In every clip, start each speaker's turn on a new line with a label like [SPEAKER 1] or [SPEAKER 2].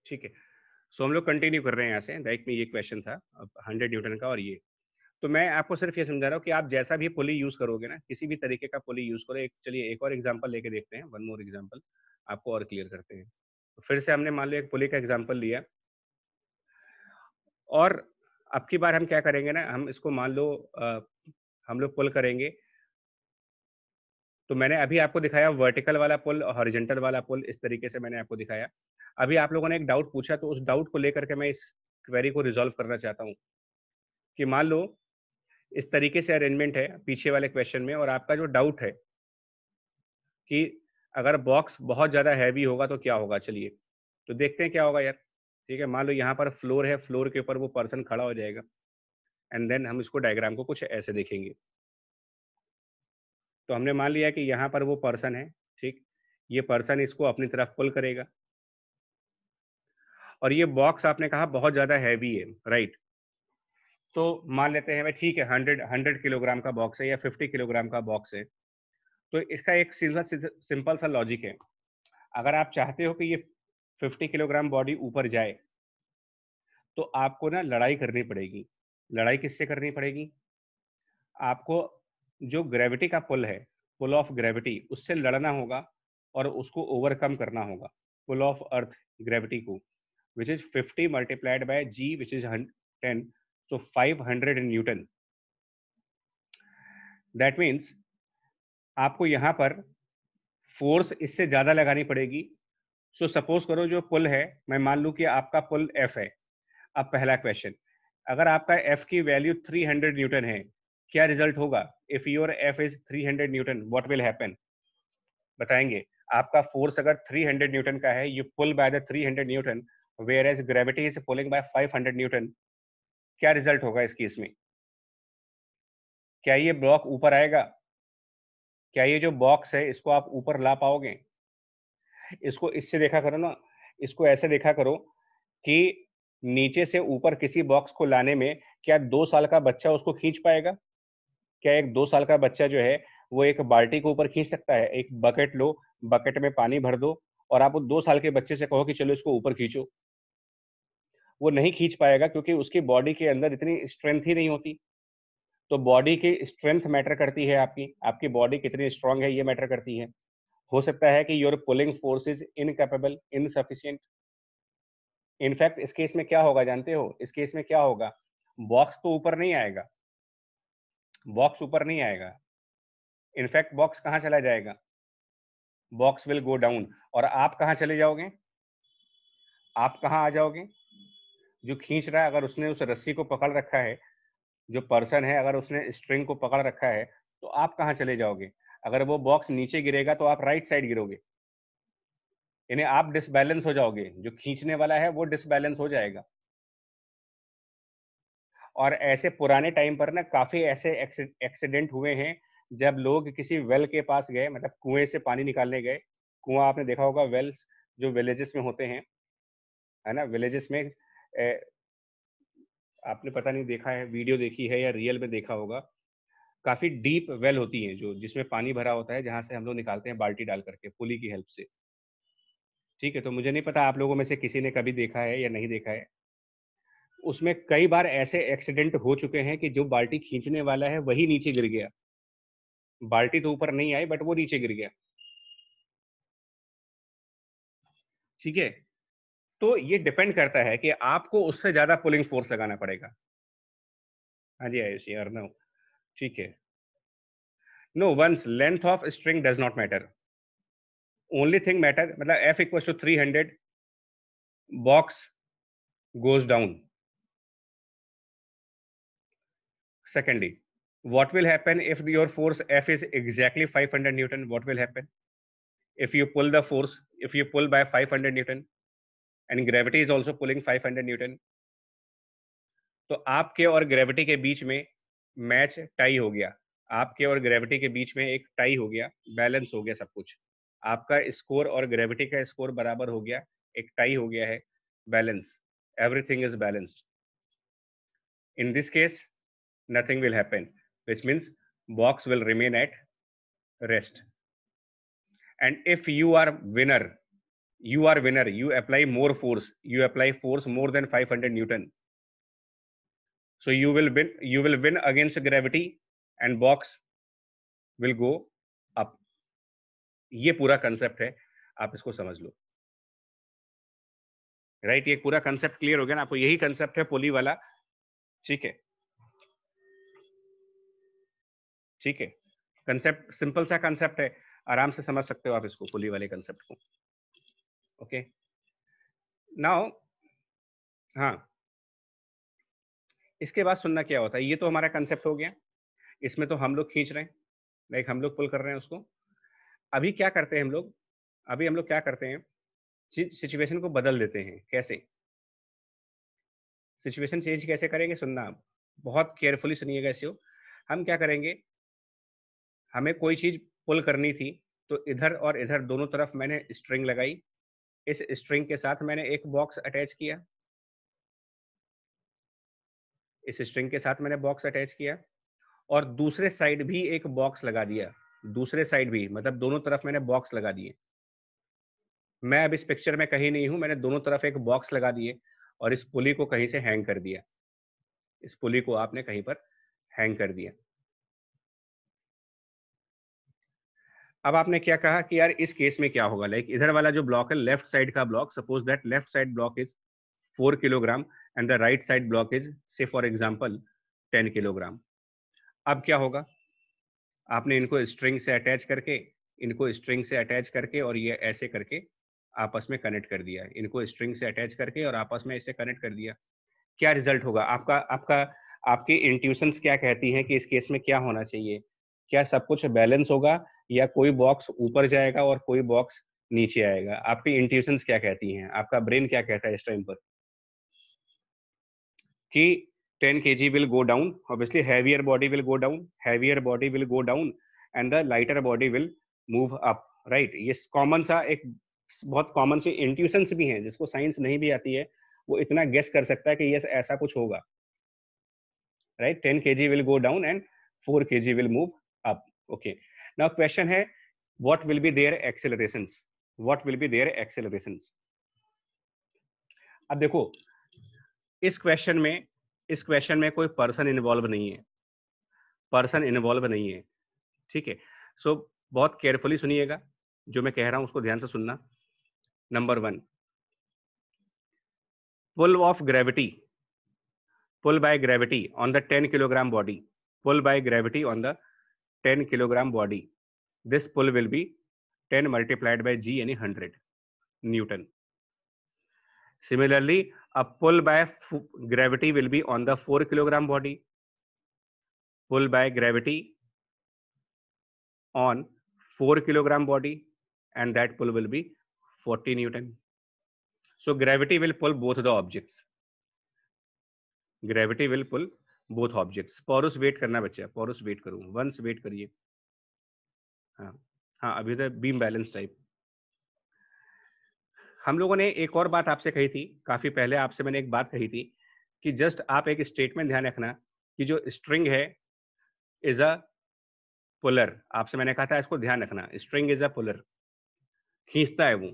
[SPEAKER 1] ठीक है, सो हम लोग कंटिन्यू कर रहे हैं यहाँ से। लाइक में ये क्वेश्चन था अब 100 न्यूटन का, और ये तो मैं आपको सिर्फ ये समझा रहा हूँ कि आप जैसा भी पुली यूज करोगे ना, किसी भी तरीके का पुली यूज करो। एक चलिए एक और एग्जांपल लेके देखते हैं, वन मोर एग्जांपल, आपको और क्लियर करते हैं। तो फिर से हमने मान लिया एक पुली का एग्जांपल लिया, और अब की बार हम क्या करेंगे ना, हम इसको मान लो हम लोग पुल करेंगे। तो मैंने अभी आपको दिखाया वर्टिकल वाला पुल और हॉरिजॉन्टल वाला पुल, इस तरीके से मैंने आपको दिखाया। अभी आप लोगों ने एक डाउट पूछा, तो उस डाउट को लेकर के मैं इस क्वेरी को रिजॉल्व करना चाहता हूँ कि मान लो इस तरीके से अरेंजमेंट है पीछे वाले क्वेश्चन में, और आपका जो डाउट है कि अगर बॉक्स बहुत ज़्यादा हैवी होगा तो क्या होगा। चलिए तो देखते हैं क्या होगा यार। ठीक है, मान लो यहाँ पर फ्लोर है, फ्लोर के ऊपर वो पर्सन खड़ा हो जाएगा, एंड देन हम इसको डायग्राम को कुछ ऐसे देखेंगे। तो हमने मान लिया कि यहाँ पर वो पर्सन है, ठीक, ये पर्सन इसको अपनी तरफ पुल करेगा, और ये बॉक्स आपने कहा बहुत ज़्यादा हैवी है, राइट। तो मान लेते हैं भाई ठीक है, 100 किलोग्राम का बॉक्स है या 50 किलोग्राम का बॉक्स है। तो इसका एक सीधा सिंपल सा लॉजिक है। अगर आप चाहते हो कि ये 50 किलोग्राम बॉडी ऊपर जाए, तो आपको ना लड़ाई करनी पड़ेगी। लड़ाई किससे करनी पड़ेगी? आपको जो ग्रेविटी का पुल है, पुल ऑफ ग्रेविटी, उससे लड़ना होगा और उसको ओवरकम करना होगा। पुल ऑफ अर्थ ग्रेविटी को, which is 50 multiplied by g which is 10, so 500 newton. That means आपको यहाँ पर फोर्स इससे ज्यादा लगानी पड़ेगी। सो सपोज करो जो पुल है, मैं मान लूं कि आपका पुल एफ है। अब पहला क्वेश्चन, अगर आपका एफ की वैल्यू 300 न्यूटन है, क्या रिजल्ट होगा? If your F is 300 newton, what will happen? बताएंगे। आपका फोर्स अगर 300 न्यूटन का है, you pull by the 300 newton, where as gravity is pulling by 500 newton, क्या रिजल्ट होगा इस केस में? क्या ये ब्लॉक ऊपर आएगा? क्या ये जो बॉक्स है इसको आप ऊपर ला पाओगे? इसको इससे देखा करो ना, इसको ऐसे देखा करो कि नीचे से ऊपर किसी बॉक्स को लाने में क्या 2 साल का बच्चा उसको खींच पाएगा? क्या एक 2 साल का बच्चा जो है वो एक बाल्टी को ऊपर खींच सकता है? एक बकेट लो, बकेट में पानी भर दो, और आप वो 2 साल के बच्चे से कहो कि चलो इसको ऊपर खींचो, वो नहीं खींच पाएगा, क्योंकि उसकी बॉडी के अंदर इतनी स्ट्रेंथ ही नहीं होती। तो बॉडी की स्ट्रेंथ मैटर करती है, आपकी आपकी बॉडी कितनी स्ट्रांग है ये मैटर करती है। हो सकता है कि your pulling force is incapable, insufficient. In fact इस केस में क्या होगा जानते हो? इस केस में क्या होगा? बॉक्स तो ऊपर नहीं आएगा, बॉक्स ऊपर नहीं आएगा। इनफैक्ट बॉक्स कहाँ चला जाएगा? Box will go down. और आप कहाँ चले जाओगे? आप कहाँ आ जाओगे? जो खींच रहा है, अगर उसने उस रस्सी को पकड़ रखा है, जो पर्सन है अगर उसने स्ट्रिंग को पकड़ रखा है, तो आप कहाँ चले जाओगे? अगर वो बॉक्स नीचे गिरेगा तो आप राइट साइड गिरोगे, यानी आप डिसबैलेंस हो जाओगे। जो खींचने वाला है वो डिसबैलेंस हो जाएगा। और ऐसे पुराने टाइम पर ना काफी ऐसे एक्सीडेंट हुए हैं, जब लोग किसी वेल के पास गए, मतलब कुएं से पानी निकालने गए। कुआं आपने देखा होगा, वेल्स जो विलेजेस में होते हैं, है ना, विलेजेस में आपने पता नहीं देखा है, वीडियो देखी है या रियल में देखा होगा, काफी डीप वेल होती है जो, जिसमें पानी भरा होता है, जहां से हम लोग निकालते हैं बाल्टी डाल करके पुली की हेल्प से। ठीक है, तो मुझे नहीं पता आप लोगों में से किसी ने कभी देखा है या नहीं देखा है। उसमें कई बार ऐसे एक्सीडेंट हो चुके हैं कि जो बाल्टी खींचने वाला है वही नीचे गिर गया। बाल्टी तो ऊपर नहीं आई, बट वो नीचे गिर गया। ठीक है, तो ये डिपेंड करता है कि आपको उससे ज्यादा पुलिंग फोर्स लगाना पड़ेगा। हाँ जी आयुषी, अर्नव। ठीक है। No, once length of string does not matter, only thing matter, मतलब F equal to 300, box goes down. Secondly, what will happen if your force F is exactly 500 Newton? What will happen if you pull the force, if you pull by 500 Newton, and gravity is also pulling 500 Newton? तो आपके और gravity के बीच में match tie हो गया। आपके और gravity के बीच में एक टाई हो गया, बैलेंस हो गया सब कुछ। आपका स्कोर और ग्रेविटी का स्कोर बराबर हो गया, एक टाई हो गया है, balance, everything is balanced. In this case nothing will happen, which means box will remain at rest. And if you are winner, you are winner, you apply more force, you apply force more than 500 newton, so you will win against gravity and box will go up. ये पूरा concept है, आप इसको समझ लो, right? ये पूरा concept clear हो गया ना आपको? यही कंसेप्ट है पुली वाला, ठीक है? ठीक है, कंसेप्ट सिंपल सा कंसेप्ट है, आराम से समझ सकते हो आप इसको, पुली वाले कंसेप्ट को। ओके, नाउ हाँ, इसके बाद सुनना क्या होता है, ये तो हमारा कंसेप्ट हो गया, इसमें तो हम लोग खींच रहे हैं, लाइक हम लोग पुल कर रहे हैं उसको। अभी क्या करते हैं हम लोग, अभी हम लोग क्या करते हैं, सिचुएशन को बदल देते हैं। कैसे सिचुएशन चेंज कैसे करेंगे, सुनना आप, बहुत केयरफुली सुनिएगा इसे। हम क्या करेंगे, हमें कोई चीज पुल करनी थी, तो इधर और इधर दोनों तरफ मैंने स्ट्रिंग लगाई, इस स्ट्रिंग के साथ मैंने एक बॉक्स अटैच किया, इस स्ट्रिंग के साथ मैंने बॉक्स अटैच किया, और दूसरे साइड भी एक बॉक्स लगा दिया, दूसरे साइड भी, मतलब दोनों तरफ मैंने बॉक्स लगा दिए। मैं अब इस पिक्चर में कहीं नहीं हूं, मैंने दोनों तरफ एक बॉक्स लगा दिए और इस पुली को कहीं से हैंग कर दिया, इस पुली को आपने कहीं पर हैंग कर दिया। अब आपने क्या कहा कि यार इस केस में क्या होगा, लाइक इधर वाला जो ब्लॉक है, लेफ्ट साइड का block, suppose that left side block is 4 kilogram and the right side block is से फॉर एग्जांपल 10 किलोग्राम। अब क्या होगा, आपने इनको स्ट्रिंग से अटैच करके, इनको स्ट्रिंग से अटैच करके और ये ऐसे करके आपस में कनेक्ट कर दिया, इनको स्ट्रिंग से अटैच करके और आपस में इसे कनेक्ट कर दिया। क्या रिजल्ट होगा आपका, आपकी इंट्यूशंस क्या कहती हैं कि इस केस में क्या होना चाहिए? क्या सब कुछ बैलेंस होगा या कोई बॉक्स ऊपर जाएगा और कोई बॉक्स नीचे आएगा? आपकी इंट्यूशंस क्या कहती हैं, आपका ब्रेन क्या कहता है इस टाइम पर? कि 10 kg will go down, obviously heavier body will go down, heavier body will go down and the lighter body will move up, right? ये कॉमन सा एक बहुत कॉमन सी इंट्यूशंस भी हैं, जिसको साइंस नहीं भी आती है वो इतना गेस कर सकता है कि ये ऐसा कुछ होगा, right? 10 kg will go down and 4 kg will move up. Okay, now question है, what will be their accelerations? What will be their accelerations? अब देखो, इस क्वेश्चन में कोई पर्सन इन्वॉल्व नहीं है, पर्सन इन्वॉल्व नहीं है, ठीक है? सो बहुत केयरफुली सुनिएगा, जो मैं कह रहा हूं उसको ध्यान से सुनना। Number 1, pull of gravity, pull by gravity on the 10 kilogram body, pull by gravity on the 10 kilogram body, this pull will be 10 multiplied by g, यानी 100 Newton. Similarly, a pull by gravity will be on the 4 kilogram body, pull by gravity on 4 kilogram body, and that pull will be 40 Newton. So gravity will pull both the objects. Gravity will pull both objects. Porus wait करना बच्चा, Porus wait करूँ, once wait करिए। हाँ हाँ, अभी तो beam balance type. हम लोगों ने एक और बात आपसे कही थी, काफी पहले आपसे मैंने एक बात कही थी कि जस्ट आप एक स्टेटमेंट ध्यान रखना कि जो स्ट्रिंग है इज अ पुलर। आपसे मैंने कहा था इसको ध्यान रखना, स्ट्रिंग इज अ पुलर, खींचता है वो।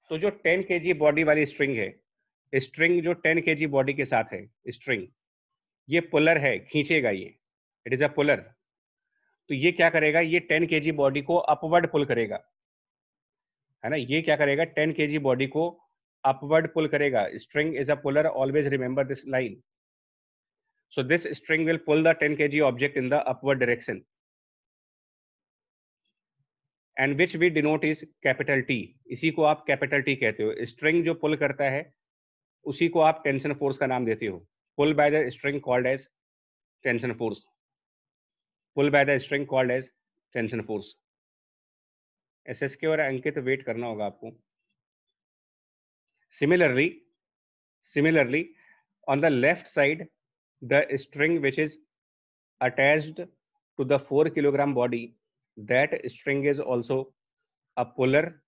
[SPEAKER 1] तो जो 10 kg बॉडी वाली स्ट्रिंग है, स्ट्रिंग जो 10 kg बॉडी के साथ है स्ट्रिंग, ये पुलर है, खींचेगा ये, इट इज अ पुलर। तो ये क्या करेगा, ये 10 kg बॉडी को अपवर्ड पुल करेगा, है ना? ये क्या करेगा, 10 kg बॉडी को अपवर्ड पुल करेगा। String is a puller, always remember this line. So this string will pull the 10 kg object in the upward direction, and which we denote is capital T. इसी को आप capital T कहते हो। String जो pull करता है उसी को आप टेंशन फोर्स का नाम देते हो। Pull by the string called as tension force. Pull by the string called as tension force. SSK और अंकित वेट करना होगा आपको। Similarly, on the left side, the string which is attached to the 4 kilogram body, that string is also a puller.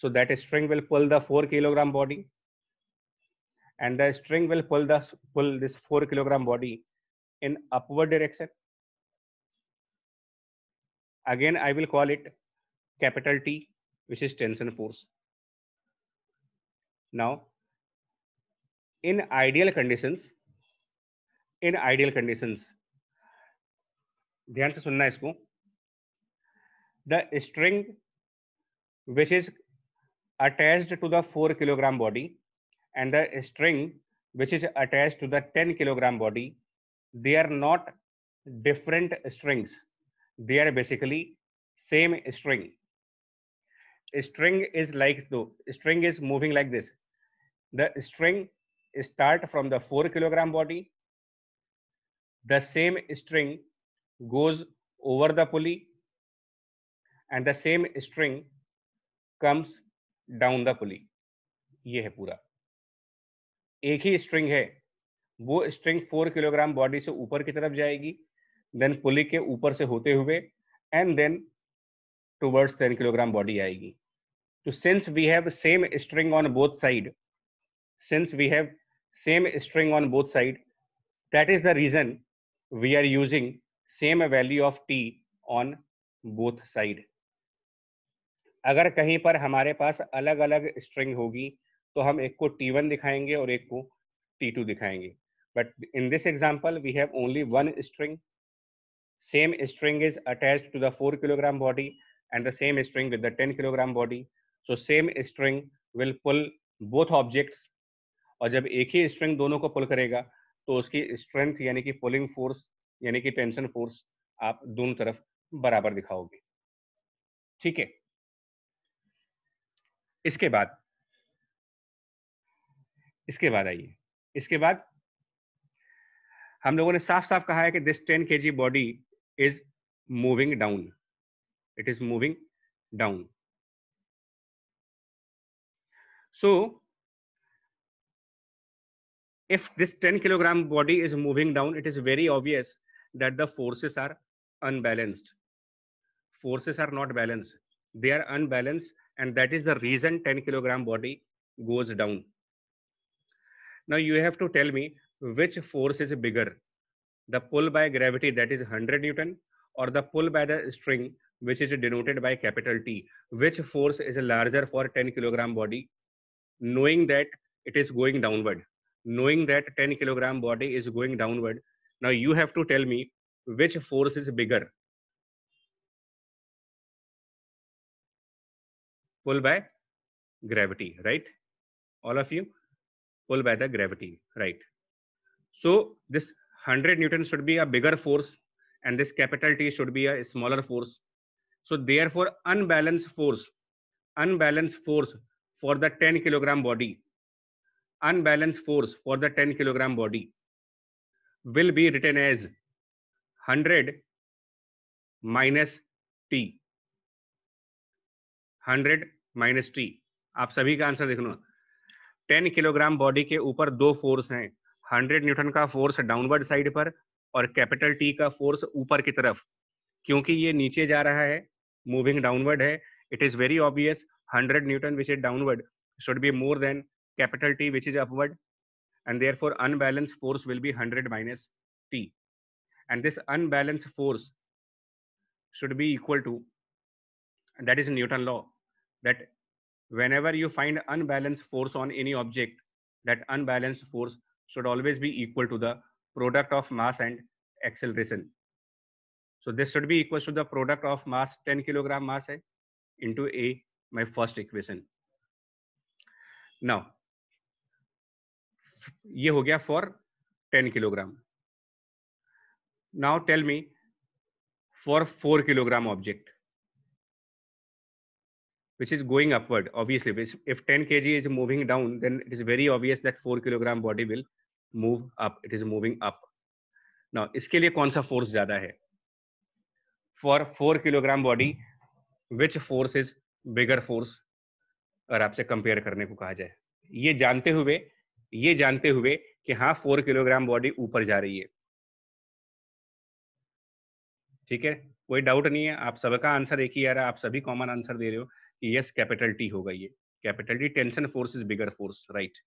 [SPEAKER 1] So that string will pull the 4 kilogram body, and the string will pull this 4 kilogram body in upward direction. Again, I will call it capital T. which is tension force. Now, in ideal conditions, ध्यान से सुनना इसको, the string which is attached to the 4 kilogram body and the string which is attached to the 10 kilogram body, they are not different strings, they are basically same string. String is like, though string is moving like this, the string start from the 4 kilogram body, the same string goes over the pulley and the same string comes down the pulley. ये है पूरा, एक ही string है, वो string 4 kilogram body से ऊपर की तरफ जाएगी, देन पुली के ऊपर से होते हुए and then towards 10 kilogram body आएगी. तो since we have same string on both side, that is the reason we are using same value of t on both side. अगर कहीं पर हमारे पास अलग अलग स्ट्रिंग होगी तो हम एक को T1 दिखाएंगे और एक को T2 दिखाएंगे, but in this example we have only one string. Same string is attached to the 4 kilogram body and the same string with the 10 kilogram body, so same string will pull both objects. और जब एक ही string दोनों को पुल करेगा तो उसकी strength यानी कि पुलिंग फोर्स यानी कि टेंशन फोर्स आप दोनों तरफ बराबर दिखाओगे. ठीक है, इसके बाद आइए, इसके बाद हम लोगों ने साफ साफ कहा है कि this 10 kg body is moving down, it is moving down. So if this 10 kilogram body is moving down, it is very obvious that the forces are unbalanced. Forces are not balanced, they are unbalanced, and that is the reason 10 kilogram body goes down. Now you have to tell me which force is bigger, the pull by gravity, that is 100 Newton, or the pull by the string which is denoted by capital T. Which force is larger for 10 kilogram body, knowing that it is going downward, knowing that 10 kilogram body is going downward. Now you have to tell me which force is bigger, pull by gravity, right? All of you, pull by the gravity, right? So this 100 Newton should be a bigger force and this capital T should be a smaller force. So therefore unbalanced force for the 10 kilogram body, unbalanced force for the 10 kilogram body will be written as 100 minus t, 100 minus t. आप सभी का answer देख लो. 10 kilogram body के ऊपर दो force हैं, 100 Newton का force downward side पर और कैपिटल टी का फोर्स ऊपर की तरफ. क्योंकि ये नीचे जा रहा है, मूविंग डाउनवर्ड है, it is very obvious 100 Newton which is downward should be more than capital T which is upward, and therefore unbalanced force will be 100 minus T, and this unbalanced force should be equal to, that is Newton law, that whenever you find unbalanced force on any object, that unbalanced force should always be equal to the product of mass and acceleration. So this should be equal to the product of mass 10 kilogram mass है into A, my first equation. Now ये हो गया for 10 kilogram. Now tell me for 4 kilogram object which is going upward. Obviously if 10 kg is moving down, then it is very obvious that 4 kilogram body will move up, it is moving up. Now इसके लिए कौन सा force ज्यादा है? For 4 kilogram body which force is bigger force? अगर आपसे compare करने को कहा जाए, ये जानते हुए कि हाँ 4 किलोग्राम बॉडी ऊपर जा रही है. ठीक है, कोई डाउट नहीं है, आप सबका आंसर एक ही आ रहा है, आप सभी कॉमन आंसर दे रहे हो कि यस कैपिटल टी होगा. ये capital T, tension force is bigger force, right?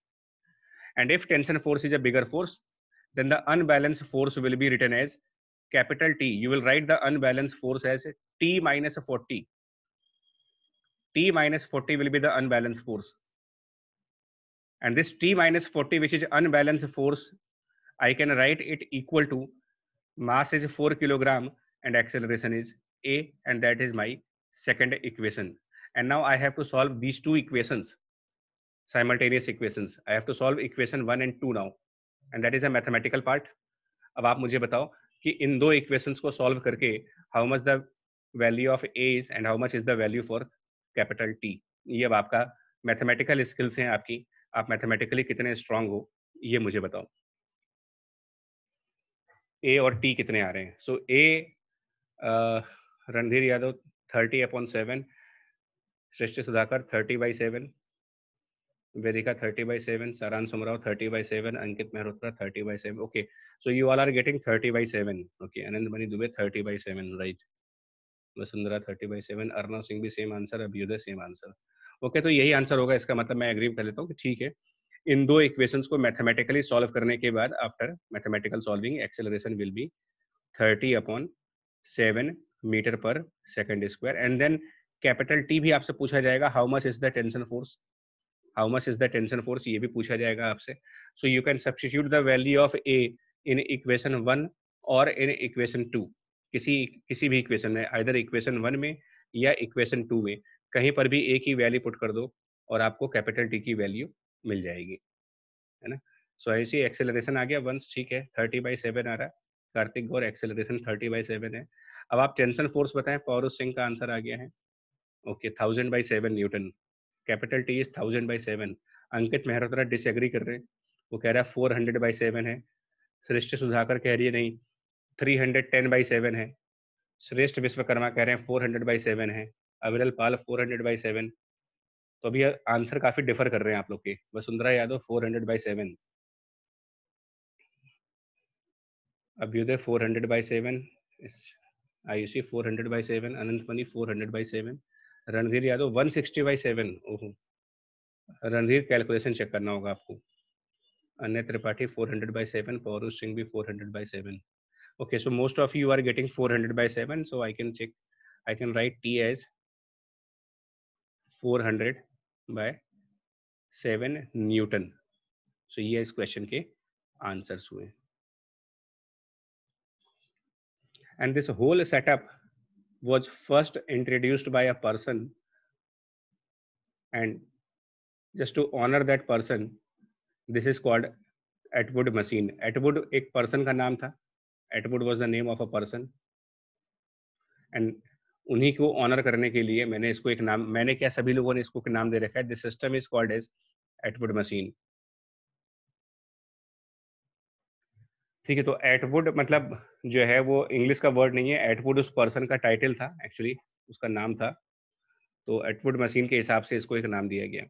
[SPEAKER 1] And if tension force is a bigger force, then the unbalanced force will be written as capital T. You will write the unbalanced force as T minus 40. T minus 40 will be the unbalanced force. And this T minus 40, which is unbalanced force, I can write it equal to mass is 4 kilogram and acceleration is a, and that is my second equation. And now I have to solve these two equations, simultaneous equations. I have to solve equation 1 and 2 now, and that is a mathematical part. अब आप मुझे बताओ कि इन दो equations को solve करके how much the value of A is and how much is the value for capital T. ये अब आपका मैथमेटिकल स्किल्स हैं आपकी, आप मैथमेटिकली कितने स्ट्रांग हो ये मुझे बताओ. ए और टी कितने आ रहे हैं? सो ए रणधीर यादव 30/7, सृष्टि Sudhakar 30/7, Vedika 30/7, Saran Sumrao 30/7, Ankit Mehrotra 30/7. Okay, so you all are getting 30/7. Okay, Anand Mani Dubey 30/7, right? Vasundhara 30/7, Arnav Singh भी same answer, Abhyuday same answer. Okay, तो यही आंसर होगा. इसका मतलब मैं एग्री कर लेता हूँ कि ठीक है, इन दो इक्वेशंस को मैथमेटिकली सॉल्व करने के बाद after mathematical solving acceleration will be 30/7 metre per second square. And then capital T भी आपसे पूछा जाएगा, how much is the tension force, how much is the tension force, ये भी पूछा जाएगा आपसे. So you can substitute the value of A in equation 1 और इन इक्वेशन 2. किसी भी इक्वेशन में, आइदर इक्वेशन 1 में या इक्वेशन 2 में, कहीं पर भी ए की वैल्यू पुट कर दो और आपको कैपिटल टी की वैल्यू मिल जाएगी, है ना. सो ऐसी एक्सेलरेशन आ गया वंस, ठीक है. 30/7 आ रहा है. कार्तिक गौर एक्सेलरेशन 30/7 है. अब आप टेंशन फोर्स बताएं. पौरुष सिंह का आंसर आ गया है. Okay, 1000/7 Newton. Capital T is 1000/7. Ankit Mehrotra disagree कर रहे हैं, वो कह रहा है 400/7 है. श्रेष्ठ सुधाकर कह रही है नहीं, 310/7 है. श्रेष्ठ विश्वकर्मा कह रहे हैं 400/7 है. अविरल पाल 400/7. तो अभी आंसर काफी डिफर कर रहे हैं आप लोग के. वसुंधरा यादव 400/7, अभ्युदय 400/7, आयुषी 400/7, अनंत मनी 400/7, रणधीर यादव 160/7. ओहो, रणधीर कैलकुलेशन चेक करना होगा आपको. अन्य त्रिपाठी 400/7, पौरुष सिंह भी 400/7. Okay, so most of you are getting 400/7, so I can check, I can write T as 400/7 Newton. So ये इस क्वेश्चन के आंसर्स हुए. And this whole setup was first introduced by a person, and just to honor that person, this is called Atwood machine. Atwood एक person का नाम था. Atwood was the name of a person, and उन्हीं को honour करने के लिए मैंने इसको एक नाम, मैंने क्या सभी लोगों ने इसको नाम दे रखा है. This system is called as Atwood machine. ठीक है, तो एटवुड मतलब जो है वो इंग्लिश का वर्ड नहीं है. एटवुड उस पर्सन का टाइटल था, एक्चुअली उसका नाम था. तो एटवुड मशीन के हिसाब से इसको एक नाम दिया गया.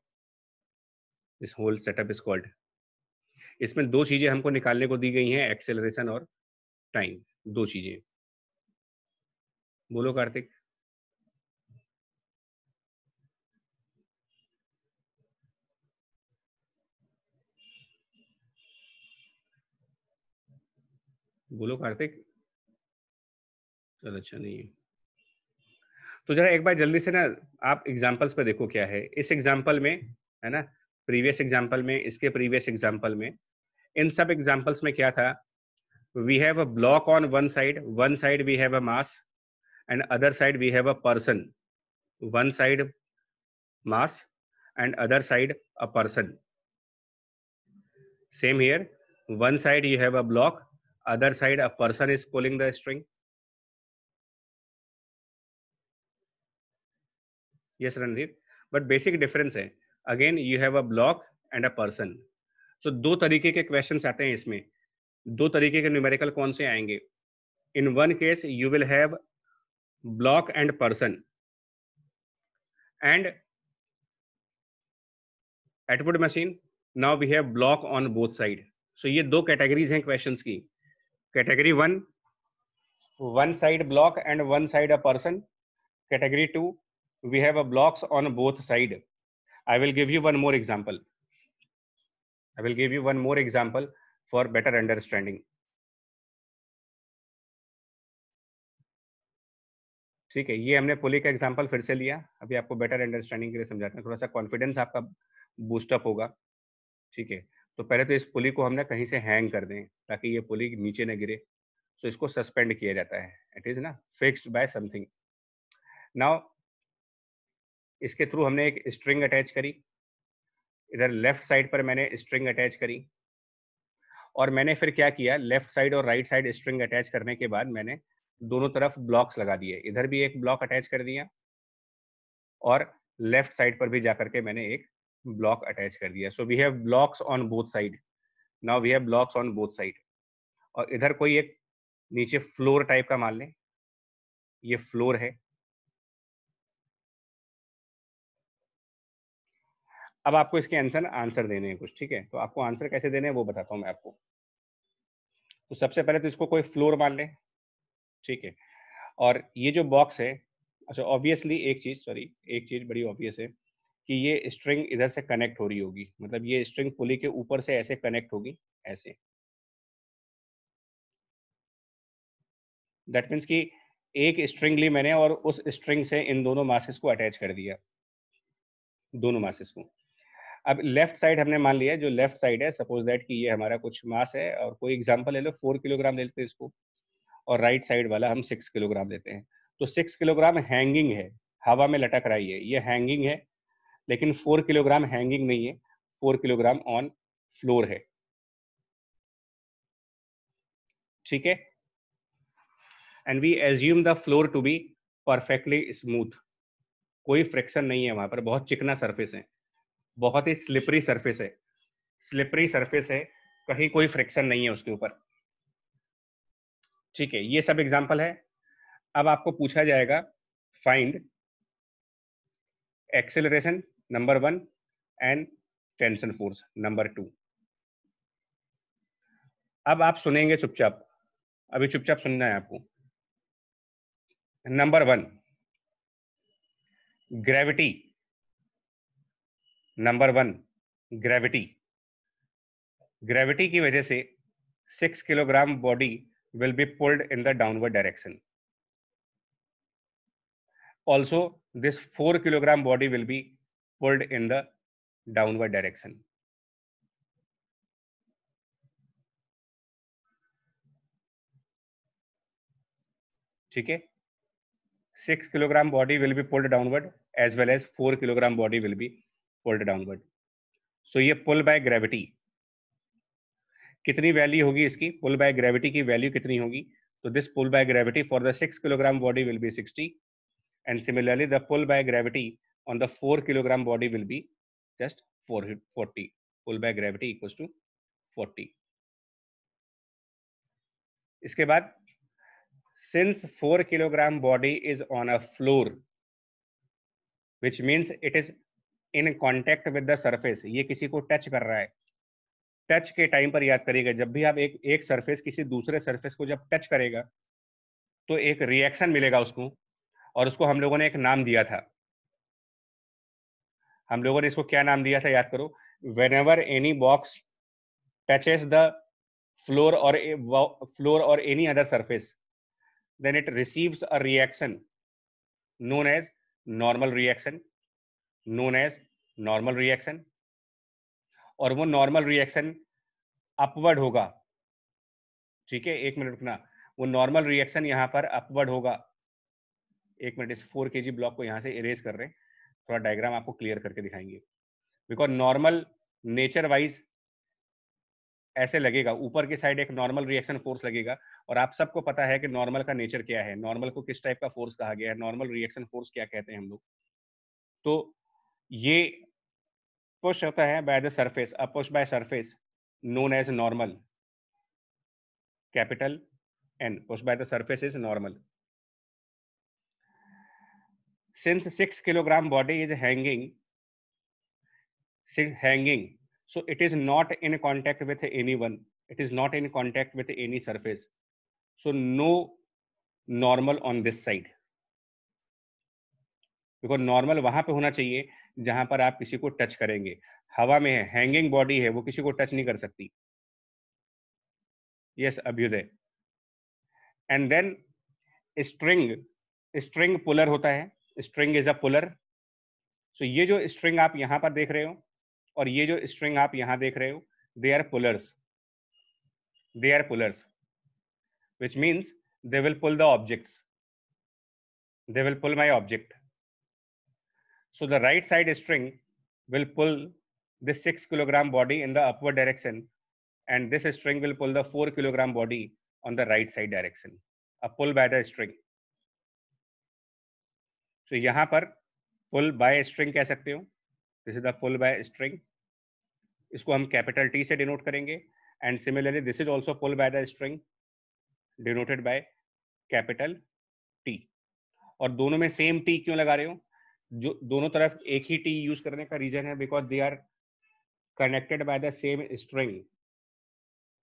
[SPEAKER 1] This whole setup is called. इसमें दो चीजें हमको निकालने को दी गई हैं, एक्सेलरेशन और टाइम. दो चीजें. बोलो कार्तिक. बोलो कार्तिक. चलो, अच्छा नहीं है तो जरा एक बार जल्दी से ना आप एग्जांपल्स पे देखो क्या है इस एग्जांपल में, है ना. प्रीवियस एग्जांपल में, इसके प्रीवियस एग्जांपल में, इन सब एग्जांपल्स में क्या था. We have a block on one side we have a mass, and other side we have a person. One side mass and other side a person. Same here, one side you have a block, other side a person is pulling the string. Yes Ranveer, but basic difference है. Again you have a block and a person. So दो तरीके के questions आते हैं इसमें. दो तरीके के न्यूमेरिकल कौन से आएंगे. In one case you will have block and person, and Atwood machine now we have block on both side. So ये दो कैटेगरीज हैं क्वेश्चंस की. Category 1, one side block and one side a person. Category 2, we have a blocks on both side. I will give you one more example. I will give you one more example for better understanding. ठीक है, ये हमने पुली का example फिर से लिया। अभी आपको बेटर अंडरस्टैंडिंग के लिए समझाते हैं, थोड़ा-सा कॉन्फिडेंस आपका बूस्ट अप होगा। ठीक है, तो पहले तो इस पुली को हमने कहीं से हैंग कर दें ताकि ये पुली नीचे न गिरे। तो इसको सस्पेंड किया जाता है। इट इज़ ना फिक्स्ड बाय समथिंग। नाउ इसके थ्रू हमने एक स्ट्रिंग अटैच करी। इधर लेफ्ट साइड पर मैंने स्ट्रिंग अटैच करी और मैंने फिर क्या किया, लेफ्ट साइड और राइट साइड स्ट्रिंग अटैच करने के बाद मैंने दोनों तरफ ब्लॉक्स लगा दिए। इधर भी एक ब्लॉक अटैच कर दिया और लेफ्ट साइड पर भी जाकर के मैंने एक ब्लॉक अटैच कर दिया। So we have blocks on both side. Now we have blocks on both side. और इधर कोई एक नीचे फ्लोर टाइप का मान लें, ये फ्लोर है। अब आपको इसके आंसर आंसर देने हैं कुछ, ठीक है? तो आपको आंसर कैसे देने हैं वो बताता हूँ मैं आपको। तो सबसे पहले तो इसको कोई फ्लोर मान लें, ठीक है? और ये जो बॉक्स है, अच्छा ऑब्वियसली एक चीज़, सॉरी, एक चीज़ बड़ी ऑब्वियस है कि ये स्ट्रिंग इधर से कनेक्ट हो रही होगी। मतलब ये स्ट्रिंग पुली के ऊपर से ऐसे कनेक्ट होगी, ऐसे। दैट मीन्स कि एक स्ट्रिंग ली मैंने और उस स्ट्रिंग से इन दोनों मासेस को अटैच कर दिया, दोनों मासेस को। अब लेफ्ट साइड हमने मान लिया, जो लेफ्ट साइड है, सपोज दैट कि ये हमारा कुछ मास है और कोई एग्जांपल ले लो, 4 किलोग्राम ले लेते हैं इसको, और राइट साइड वाला हम 6 किलोग्राम लेते हैं। तो 6 किलोग्राम हैंगिंग है, हवा में लटक रही है, ये हैंगिंग है, लेकिन 4 किलोग्राम हैंगिंग नहीं है, 4 किलोग्राम ऑन फ्लोर है। ठीक है? And we assume the floor to be perfectly smooth. कोई फ्रिक्शन नहीं है वहां पर, बहुत चिकना सरफेस है, बहुत ही स्लिपरी सरफेस है, स्लिपरी सरफेस है, कहीं कोई फ्रिक्शन नहीं है उसके ऊपर। ठीक है, ये सब एग्जांपल है। अब आपको पूछा जाएगा find acceleration number 1 and tension force number 2। अब आप सुनेंगे चुपचाप, अभी चुपचाप सुनना है आपको। Number 1, gravity. Number 1, gravity. Gravity की वजह से 6 kilogram body will be pulled in the downward direction. Also, this 4 kilogram body will be pulled in the downward direction. ठीक है, 6 kilogram body will be pulled downward as well as 4 kilogram body will be pulled downward. So ये pull by gravity कितनी value होगी इसकी, pull by gravity की value कितनी होगी? तो this pull by gravity for the 6 kilogram body will be 60 and similarly the pull by gravity on the 4 kilogram body will be just 40। Pull by gravity equals to 40। इसके बाद since 4 kilogram body is on a floor which means it is in contact with the surface, ये किसी को touch कर रहा है। Touch के time पर याद करिएगा, जब भी आप एक सरफेस किसी दूसरे सरफेस को जब टच करेगा तो एक रिएक्शन मिलेगा उसको, और उसको हम लोगों ने एक नाम दिया था। हम लोगों ने इसको क्या नाम दिया था, याद करो। whenever any box touches the floor or any other surface, then it receives a reaction known as normal reaction, known as normal reaction, और वो नॉर्मल रिएक्शन अपवर्ड होगा। ठीक है, एक मिनट रुकना, वो नॉर्मल रिएक्शन यहाँ पर अपवर्ड होगा। एक मिनट, इस 4 kg ब्लॉक को यहाँ से इरेज कर रहे हैं, थोड़ा डायग्राम आपको क्लियर करके दिखाएंगे। बिकॉज नॉर्मल नेचर वाइज ऐसे लगेगा, ऊपर की साइड एक नॉर्मल रिएक्शन फोर्स लगेगा, और आप सबको पता है कि नॉर्मल का नेचर क्या है, नॉर्मल को किस टाइप का फोर्स कहा गया है, नॉर्मल रिएक्शन फोर्स क्या कहते हैं हम लोग। तो ये पुश होता है bye the surface, a push by surface known as normal, capital N, push by the surface is normal. Since 6 kilogram body is hanging, so it is not in contact with anyone, it is not in contact with any surface, so no normal on this side, because normal वहां पे होना चाहिए जहां पर आप किसी को touch करेंगे। हवा में है, हैंगिंग बॉडी है, वो किसी को टच नहीं कर सकती। Yes Abhyuday. And then string string puller होता है, string is a puller. So ये जो स्ट्रिंग आप यहां पर देख रहे हो और ये जो स्ट्रिंग आप यहां देख रहे हो, they are pullers, they are pullers, which means they will pull the objects, they will pull my object. So the right side string will pull this 6 kilogram body in the upward direction, and this string will pull the 4 kilogram body on the right side direction, a pull by the string. So यहाँ पर pull by string कह सकते हो, this is the pull by string, इसको हम capital T से denote करेंगे, and similarly this is also pull by the string denoted by capital T. और दोनों में सेम T क्यों लगा रहे हो? जो दोनों तरफ एक ही T यूज करने का रीजन है because they are connected by the same string,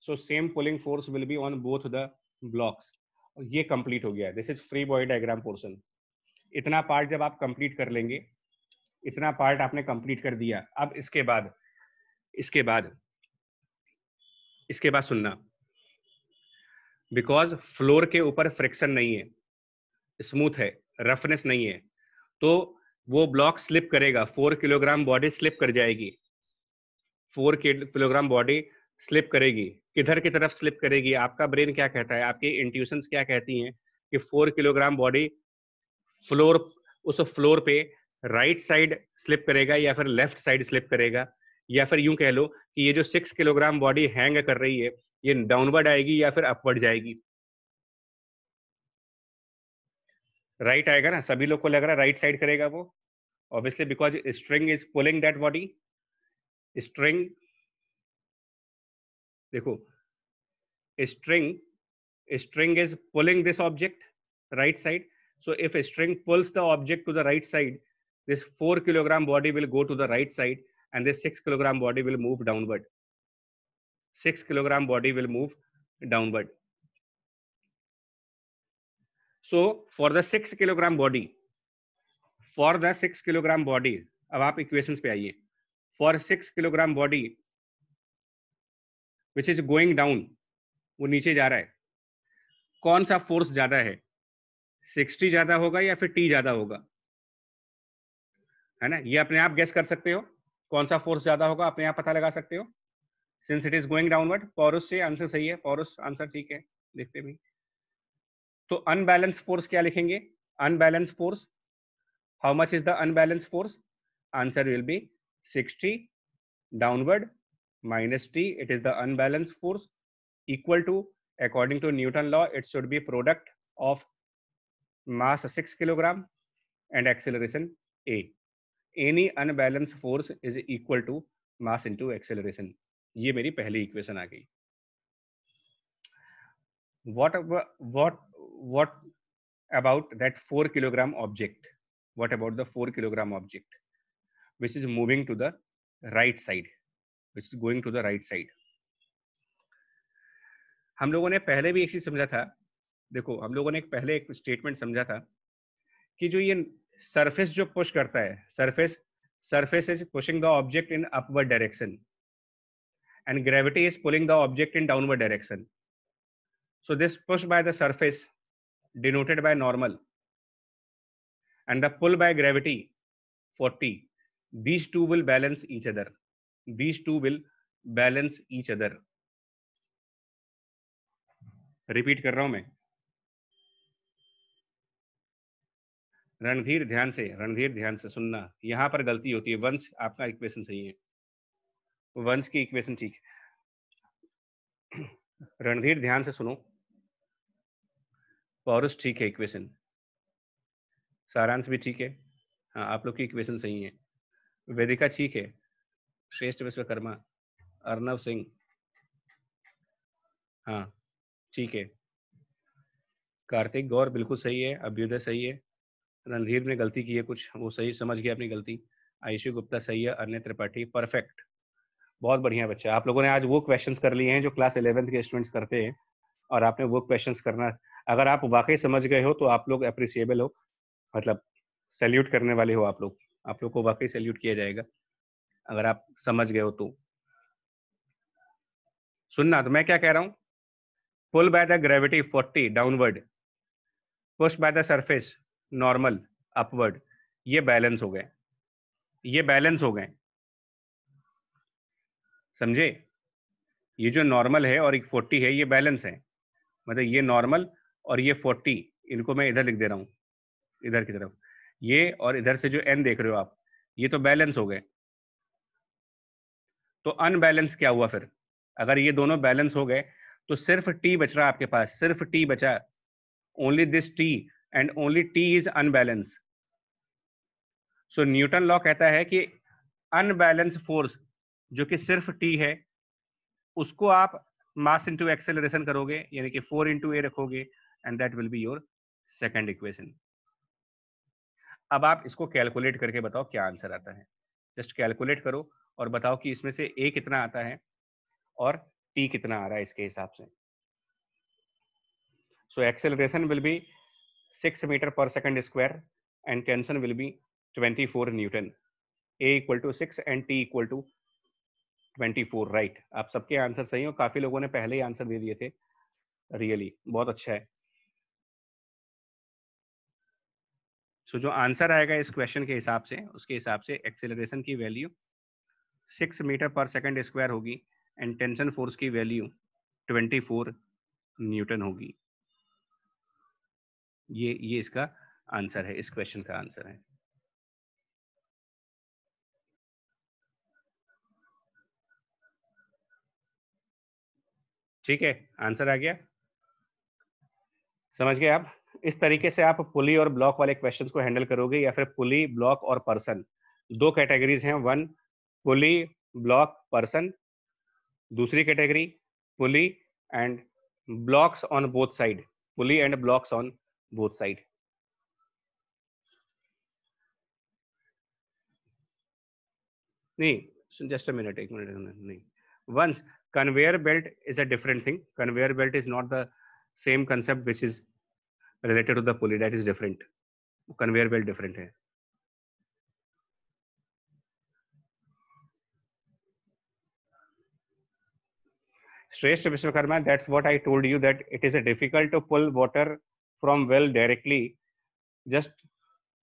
[SPEAKER 1] so same pulling force will be on both the blocks. ये कंप्लीट हो गया, this is free body diagram portion. इतना पार्ट जब आप कंप्लीट कर लेंगे, इतना पार्ट आपने कंप्लीट कर दिया, अब इसके बाद सुनना, बिकॉज फ्लोर के ऊपर फ्रिक्शन नहीं है, स्मूथ है, रफनेस नहीं है, तो वो ब्लॉक स्लिप करेगा, 4 किलोग्राम बॉडी स्लिप कर जाएगी, 4 किलोग्राम बॉडी स्लिप करेगी। किधर की तरफ स्लिप करेगी? आपका ब्रेन क्या कहता है, आपकी इंट्यूशंस क्या कहती हैं कि 4 किलोग्राम बॉडी फ्लोर, उस फ्लोर पे राइट साइड स्लिप करेगा या फिर लेफ्ट साइड स्लिप करेगा, या फिर यूं कह लो कि ये जो 6 किलोग्राम बॉडी हैंग कर रही है ये डाउनवर्ड आएगी या फिर अपवर्ड जाएगी? राइट आएगा ना, सभी लोग को लग रहा है राइट साइड करेगा वो, obviously because string is pulling that body. String देखो, string is pulling this object right side, so if a string pulls the object to the right side, this 4 kilogram body will go to the right side and this 6 kilogram body will move downward, 6 kilogram body will move downward. So for the 6 kilogram body, अब आप equations पे आइए, for 6 kilogram body which is going down, वो नीचे जा रहा है, कौन सा फोर्स ज्यादा है? 60 ज्यादा होगा या फिर T ज्यादा होगा? है ना, ये अपने आप गेस कर सकते हो, कौन सा फोर्स ज्यादा होगा अपने आप पता लगा सकते हो, since it is going downward. पॉरुष से आंसर सही है, पॉरुष आंसर ठीक है, देखते भी। तो अनबैलेंस फोर्स क्या लिखेंगे? Unbalance force, how much is the unbalance force? Answer will be 60 downward minus T, it is the unbalanced force, equal to, according to Newton law, it should be product of mass 6 kilogram and acceleration A. Any unbalanced force is equal to mass into acceleration. ये मेरी पहली equation आ गई। What about that 4 kilogram object? What about the 4 kilogram object which is moving to the right side, which is going to the right side? हम लोगों ने पहले भी एक चीज समझा था, देखो हम लोगों ने पहले एक स्टेटमेंट समझा था कि जो ये सरफेस जो पुश करता है, surface is pushing the object in upward direction and gravity is pulling the object in downward direction. So this push by the surface denoted by normal and the pull by gravity 40, these two will balance each other. These two will balance each other. Repeat कर रहा हूं मैं, रणधीर ध्यान से सुनना, यहां पर गलती होती है। वंश आपका इक्वेशन सही है, वंश की इक्वेशन ठीक है, रणधीर ध्यान से सुनो, पौरुष ठीक है इक्वेशन, सारांश भी ठीक है, हाँ आप लोग की इक्वेशन सही है, वेदिका ठीक है, श्रेष्ठ विश्वकर्मा, अर्नव सिंह हाँ ठीक है, कार्तिक गौर बिल्कुल सही है, अभ्युदय सही है, रणधीर ने गलती की है कुछ, वो सही समझ गया अपनी गलती, आयुषी गुप्ता सही है, अन्य त्रिपाठी परफेक्ट, बहुत बढ़िया बच्चा। आप लोगों ने आज वो क्वेश्चंस कर लिए हैं जो क्लास 11th के स्टूडेंट्स करते हैं, और आपने वो क्वेश्चंस करना, अगर आप वाकई समझ गए हो तो आप लोग अप्रिसिएबल हो, मतलब सैल्यूट करने वाले हो, आप लोग को वाकई सैल्यूट किया जाएगा अगर आप समझ गए हो तो। सुनना, तो मैं क्या कह रहा हूं, pull by the gravity 40 downward, push by the surface normal, upward, ये बैलेंस हो गए, ये बैलेंस हो गए, समझे? ये जो नॉर्मल है और एक 40 है, ये बैलेंस है, मतलब ये नॉर्मल और ये 40, इनको मैं इधर लिख दे रहा हूँ, इधर की तरफ, ये और इधर से जो n देख रहे हो आप, ये तो बैलेंस हो गए। तो अनबैलेंस क्या हुआ फिर? अगर ये दोनों बैलेंस हो गए तो सिर्फ t बच रहा है आपके पास, सिर्फ t बचा, only this t, and only t is unbalance. So Newton law कहता है कि अनबैलेंस फोर्स जो कि सिर्फ t है, उसको आप मास इंटू एक्सेलरेशन करोगे, यानी कि 4 इंटू ए रखोगे, and that will be your second equation. अब आप इसको कैलकुलेट करके बताओ क्या आंसर आता है। जस्ट कैलकुलेट करो और बताओ कि इसमें से ए कितना आता है और टी कितना आ रहा है इसके हिसाब से। So acceleration will be 6 metre per second square and tension will be 24 newton. A equal to 6 and T equal to 24, right. आप सबके आंसर सही हो, काफी लोगों ने पहले ही आंसर दे दिए थे, रियली बहुत अच्छा है। सो जो आंसर आएगा इस क्वेश्चन के हिसाब से, उसके हिसाब से एक्सेलरेशन की value 6 metre per second square होगी एंड टेंशन फोर्स की वैल्यू 24 न्यूटन होगी। ये इसका आंसर है, इस क्वेश्चन का आंसर है। ठीक है, आंसर आ गया, समझ गए आप? इस तरीके से आप पुली और ब्लॉक वाले क्वेश्चंस को हैंडल करोगे, या फिर पुली, ब्लॉक और पर्सन, दो कैटेगरीज हैं, वन पुली, ब्लॉक, पर्सन, दूसरी category pulley and blocks on both side, pulley and blocks on both side. नहीं, जस्ट अ मिनट, एक मिनट, नहीं, once conveyor belt is a different thing, conveyor belt is not the same concept which is related to the pulley, that is different, conveyor belt different है। Shrestha Vishwakarma, that's what I told you, that it is a difficult to pull water from well directly, just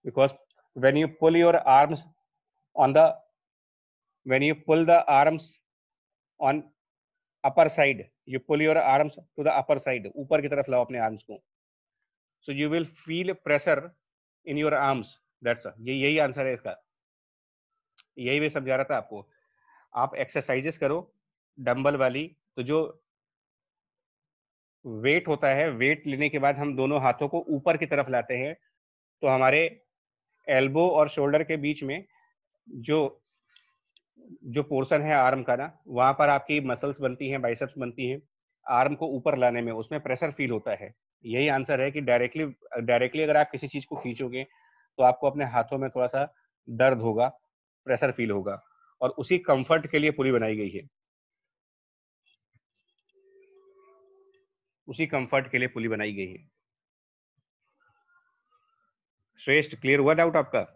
[SPEAKER 1] because when you pull your arms on the, when you pull the arms on upper side, you pull your arms to the upper side, ऊपर की तरफ लाओ अपने arms को, so you will feel pressure in your arms, that's यही answer है इसका, यही मैं समझा रहा था आपको। आप एक्सरसाइजेस करो डंबल वाली, तो जो वेट होता है, वेट लेने के बाद हम दोनों हाथों को ऊपर की तरफ लाते हैं, तो हमारे एल्बो और शोल्डर के बीच में जो जो पोर्शन है आर्म का ना, वहां पर आपकी मसल्स बनती हैं, बाइसेप्स बनती हैं, आर्म को ऊपर लाने में उसमें प्रेशर फील होता है। यही आंसर है कि डायरेक्टली डायरेक्टली अगर आप किसी चीज को खींचोगे तो आपको अपने हाथों में थोड़ा सा दर्द होगा, प्रेशर फील होगा, और उसी कंफर्ट के लिए पूरी बनाई गई है, उसी कंफर्ट के लिए पुली बनाई गई है। श्रेष्ठ, क्लियर हुआ डाउट आपका?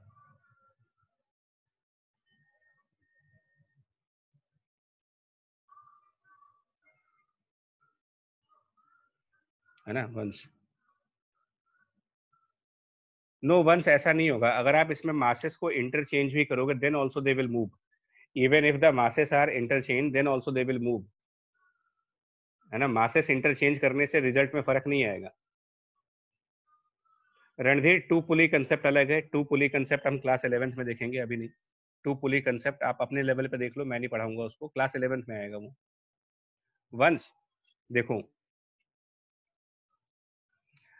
[SPEAKER 1] है ना? वंश, नो वंश ऐसा नहीं होगा। अगर आप इसमें मासेस को इंटरचेंज भी करोगे then also they will move, even if the masses are interchange then also they will move, है ना? मासेस इंटरचेंज करने से रिजल्ट में फर्क नहीं आएगा। रणधीर, टू पुली कंसेप्ट अलग है, टू पुली कंसेप्ट हम क्लास 11th में देखेंगे, अभी नहीं। टू पुली कंसेप्ट आप अपने लेवल पे देख लो, मैं नहीं पढ़ाऊंगा उसको, क्लास 11th में आएगा वो। वंस देखो,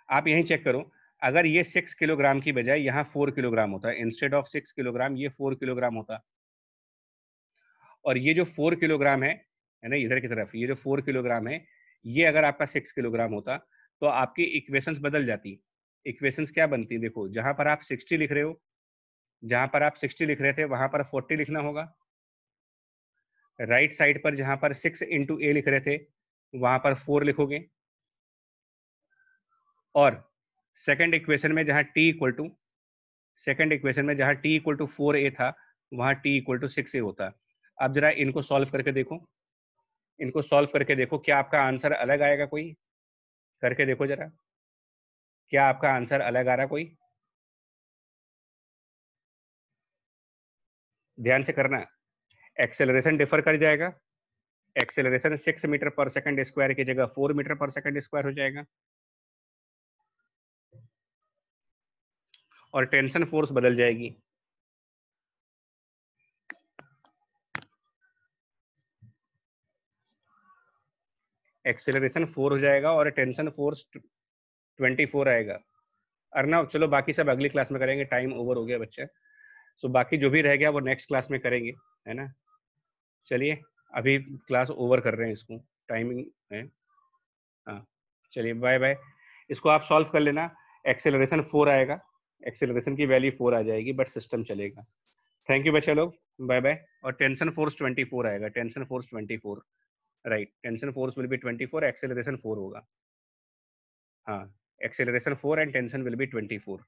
[SPEAKER 1] आप यही चेक करो, अगर ये 6 किलोग्राम की बजाय यहाँ 4 किलोग्राम होता है, इंस्टेड ऑफ 6 किलोग्राम ये 4 किलोग्राम होता, और ये जो 4 किलोग्राम है ना, इधर की तरफ ये जो 4 किलोग्राम है, ये अगर आपका 6 किलोग्राम होता, तो आपकी इक्वेशंस बदल जाती। इक्वेशंस क्या बनती? देखो, जहां पर आप 60 लिख रहे हो, जहां पर आप 60 लिख रहे थे वहां पर 40 लिखना होगा। राइट साइड पर जहां पर 6 इंटू ए लिख रहे थे वहां पर 4 लिखोगे, और सेकंड इक्वेशन में जहां T equal to, second equation में जहां टी इक्वल टू 4a था, वहां टी इक्वल टू 6a होता। अब जरा इनको सॉल्व करके देखो, इनको सॉल्व करके देखो, क्या आपका आंसर अलग आएगा कोई? करके देखो जरा, क्या आपका आंसर अलग आ रहा कोई? ध्यान से करना, एक्सेलरेशन डिफर कर जाएगा, acceleration 6 metre per second square की जगह 4 मीटर पर सेकंड स्क्वायर हो जाएगा, और टेंशन फोर्स बदल जाएगी। एक्सेलरेशन 4 हो जाएगा और टेंशन फोर्स 24 आएगा। अर्नव, चलो बाकी सब अगली क्लास में करेंगे, टाइम ओवर हो गया बच्चे। सो बाकी जो भी रह गया वो नेक्स्ट क्लास में करेंगे, है ना। चलिए अभी क्लास ओवर कर रहे हैं, इसको टाइमिंग है। हाँ चलिए, बाय बाय। इसको आप सॉल्व कर लेना। एक्सेलरेशन 4 आएगा, एक्सेलरेशन की वैल्यू 4 आ जाएगी, बट सिस्टम चलेगा। थैंक यू बच्चे लोग, बाय बाय। और टेंशन फोर्स 24 आएगा, tension force 24, right. Tension force will be 24, acceleration 4 होगा। हाँ, acceleration 4 and tension will be 24।